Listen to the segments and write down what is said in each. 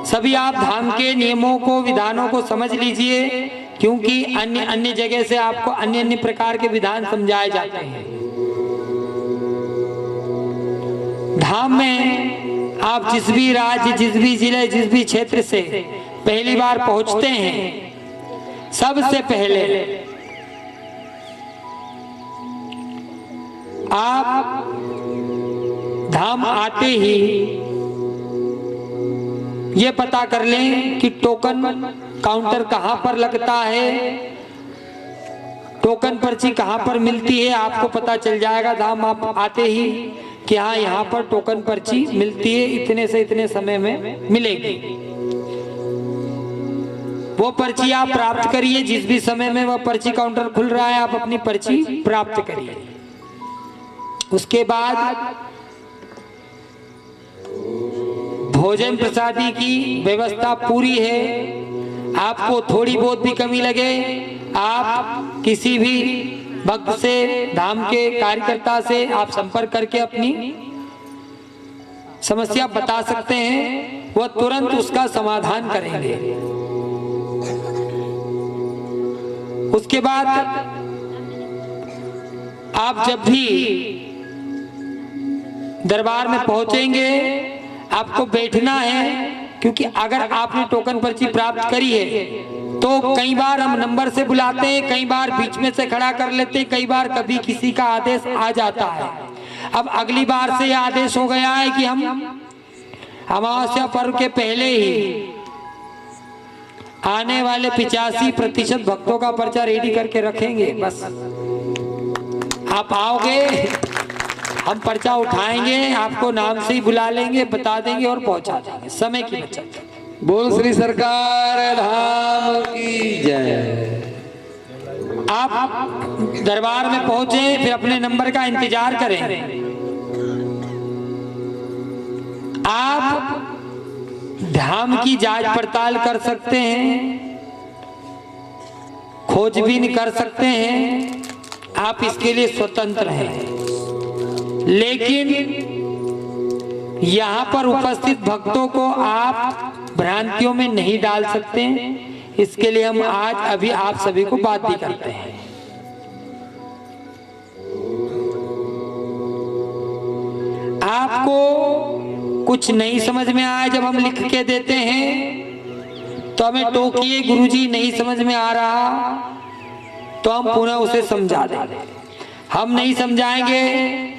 सभी आप धाम के नियमों को, विधानों को समझ लीजिए, क्योंकि अन्य अन्य जगह से आपको अन्य अन्य प्रकार के विधान समझाए जाते हैं। धाम में आप जिस भी राज्य, जिस भी जिले, जिस भी क्षेत्र से पहली बार पहुंचते हैं, सबसे पहले आप धाम आते ही ये पता कर लें कि टोकन काउंटर कहां पर लगता है, टोकन पर्ची कहां पर मिलती है। आपको पता चल जाएगा धाम आप आते ही कि हाँ, यहाँ पर टोकन पर्ची मिलती है, इतने से इतने समय में मिलेगी। वो पर्ची आप प्राप्त करिए, जिस भी समय में वह पर्ची काउंटर खुल रहा है आप अपनी पर्ची प्राप्त करिए। उसके बाद भोजन प्रसादी की व्यवस्था पूरी है। आपको थोड़ी बहुत भी कमी लगे, आप किसी भी भक्त से, धाम के कार्यकर्ता से आप संपर्क करके अपनी समस्या बता सकते हैं, वह तुरंत उसका समाधान करेंगे। उसके बाद आप जब भी दरबार में पहुंचेंगे आपको बैठना है, क्योंकि अगर आपने टोकन पर्ची प्राप्त करी है तो कई बार हम नंबर से बुलाते हैं, कई बार बीच में से खड़ा कर लेते हैं, कई बार कभी किसी का आदेश आ जाता है। अब अगली बार से यह आदेश हो गया है कि हम अमावस्या पर्व के पहले ही आने वाले 85% भक्तों का पर्चा रेडी करके रखेंगे। बस आप आओगे, हम पर्चा उठाएंगे, आपको नाम से ही बुला लेंगे, बता देंगे और पहुंचा देंगे। समय की बचत। बोल श्री सरकार धाम की जय। आप दरबार में पहुंचे, फिर अपने नंबर का इंतजार करें। आप धाम की जांच पड़ताल कर सकते हैं, खोजबीन कर सकते हैं, आप इसके लिए स्वतंत्र हैं। लेकिन यहाँ पर उपस्थित भक्तों को आप भ्रांतियों में नहीं डाल सकते, इसके लिए हम आज अभी आप सभी को बात भी करते हैं। आपको कुछ नहीं समझ में आया जब हम लिख के देते हैं तो हमें टोकिए, गुरुजी नहीं समझ में आ रहा, तो हम पुनः उसे समझा देंगे। हम नहीं समझाएंगे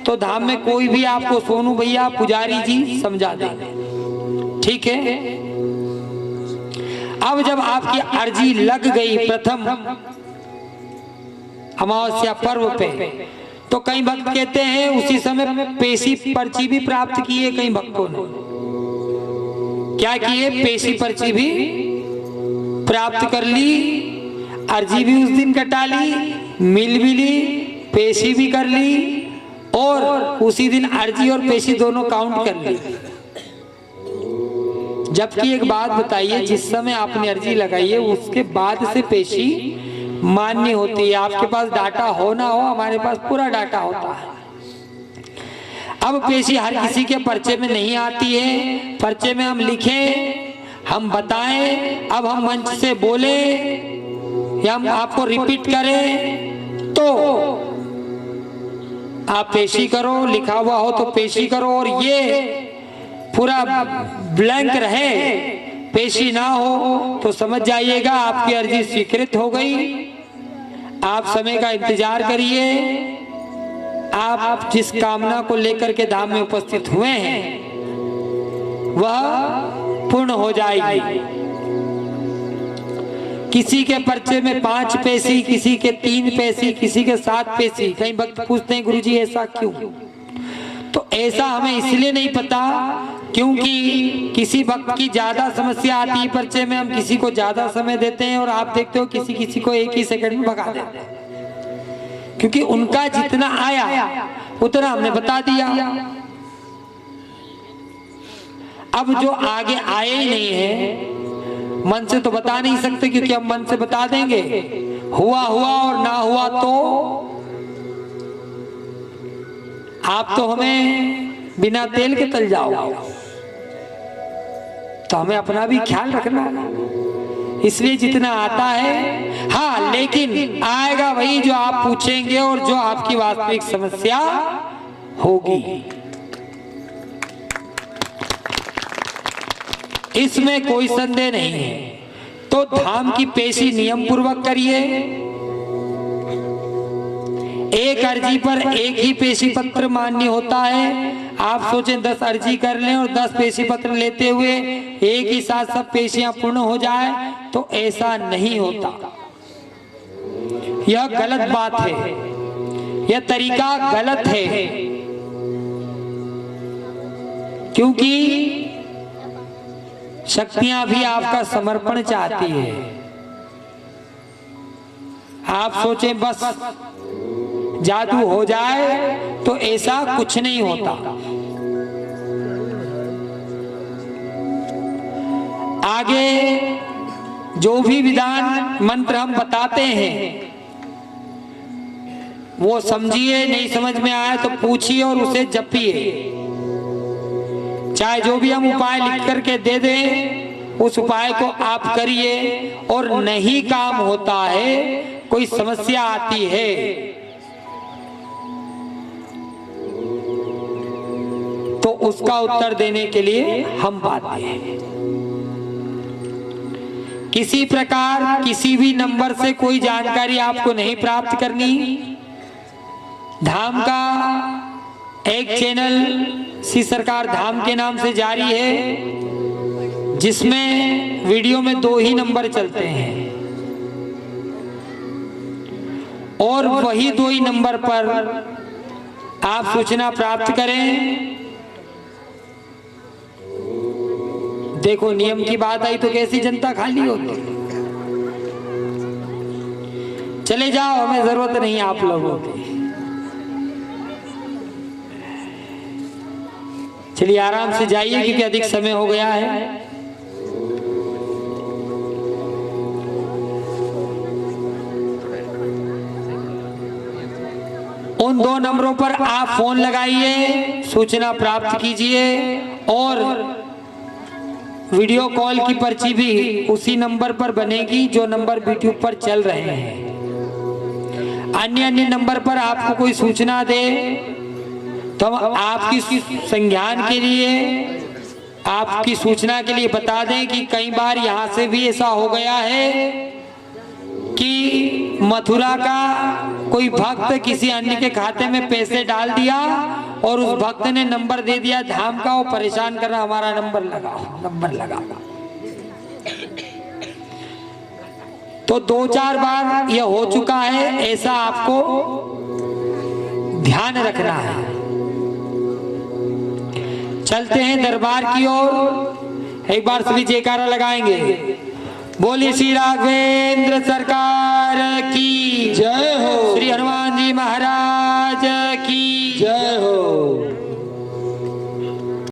तो धाम में कोई भी आपको सोनू भैया, पुजारी जी समझा देंगे। ठीक है। अब जब आपकी अर्जी लग गई प्रथम अमावस्या पर्व पे, तो कई भक्त कहते हैं उसी समय पेशी पर्ची भी प्राप्त की है। कई भक्तों ने क्या किए, पेशी पर्ची भी प्राप्त कर ली, अर्जी भी उस दिन कटा ली, मिल भी ली, पेशी भी कर ली और उसी दिन अर्जी और पेशी दोनों काउंट कर ली। जबकि एक बात बताइए, जिस समय आपने अर्जी लगाई है उसके बाद से पेशी मान्य होती है। आपके पास डाटा हो ना हो, हमारे पास पूरा डाटा होता है। अब पेशी हर किसी के पर्चे में नहीं आती है। पर्चे में हम लिखें, हम बताएं, अब हम मंच से बोले या हम आपको रिपीट करें तो आप पेशी करो, लिखा हुआ हो तो पेशी करो, और ये पूरा ब्लैंक रहे, पेशी ना हो तो समझ जाइएगा आपकी अर्जी स्वीकृत हो गई। आप समय का इंतजार करिए, आप जिस कामना को लेकर के धाम में उपस्थित हुए हैं वह पूर्ण हो जाएगी। किसी के पर्चे में 5 पेशी, किसी के 3 पेशी, किसी के 7 पेशी। कई भक्त पूछते हैं गुरुजी ऐसा क्यों? तो ऐसा हमें इसलिए नहीं पता क्योंकि किसी भक्त की ज्यादा समस्या आती है पर्चे में, हम किसी को ज्यादा समय देते हैं और आप देखते हो किसी किसी को एक ही सेकंड में भगा देते हैं, क्योंकि उनका जितना आया उतना हमने बता दिया। अब जो आगे आए ही नहीं है, मन से तो बता नहीं सकते, क्योंकि हम मन से बता देंगे हुआ हुआ और ना हुआ तो आप तो हमें बिना तेल के तल जाओ। तो हमें अपना भी ख्याल रखना है, इसलिए जितना आता है। हाँ, लेकिन आएगा वही जो आप पूछेंगे और जो आपकी वास्तविक समस्या होगी, इसमें कोई संदेह नहीं है। तो धाम की पेशी नियम पूर्वक करिए। एक अर्जी पर एक ही पेशी पत्र मान्य होता है। आप सोचें 10 अर्जी कर लें और 10 पेशी पत्र लेते हुए एक ही साथ सब पेशियां पूर्ण हो जाए, तो ऐसा नहीं होता। यह गलत बात है, यह तरीका गलत है, क्योंकि शक्तियां भी आपका समर्पण चाहती है। आप सोचें बस जादू हो जाए, तो ऐसा कुछ नहीं होता। आगे जो भी विधान मंत्र हम बताते हैं वो समझिए, नहीं समझ में आया तो पूछिए और उसे जपिए। चाहे जो भी हम उपाय लिख करके दे दें, उस उपाय को आप करिए। और नहीं काम होता है, कोई समस्या आती है, तो उसका उत्तर देने के लिए हम बाध्य हैं। किसी प्रकार किसी भी नंबर से कोई जानकारी आपको नहीं प्राप्त करनी। धाम का एक चैनल श्री सरकार धाम के नाम से जारी है, जिसमें वीडियो में 2 ही नंबर चलते हैं और वही 2 ही नंबर पर आप सूचना प्राप्त करें। देखो, नियम की बात आई तो कैसी जनता खाली होती। चले जाओ, हमें जरूरत नहीं आप लोगों की। चलिए आराम से जाइए, क्योंकि अधिक समय हो गया है। उन 2 नंबरों पर आप फोन लगाइए, सूचना प्राप्त कीजिए और वीडियो कॉल की पर्ची भी उसी नंबर पर बनेगी जो नंबर यूट्यूब पर चल रहे हैं। अन्य नंबर पर आपको कोई सूचना दे तो हम आपकी संज्ञान के लिए, आपकी सूचना के लिए बता दें कि कई बार यहाँ से भी ऐसा हो गया है कि मथुरा का कोई भक्त किसी अन्य के खाते में पैसे डाल दिया और उस भक्त ने नंबर दे दिया धाम का, वो परेशान कर रहा, हमारा नंबर लगाओ। तो 2-4 बार यह हो चुका है, ऐसा आपको ध्यान रखना है। चलते हैं दरबार की ओर। एक बार सभी जयकारा लगाएंगे। बोली श्री राघवेंद्र सरकार की जय।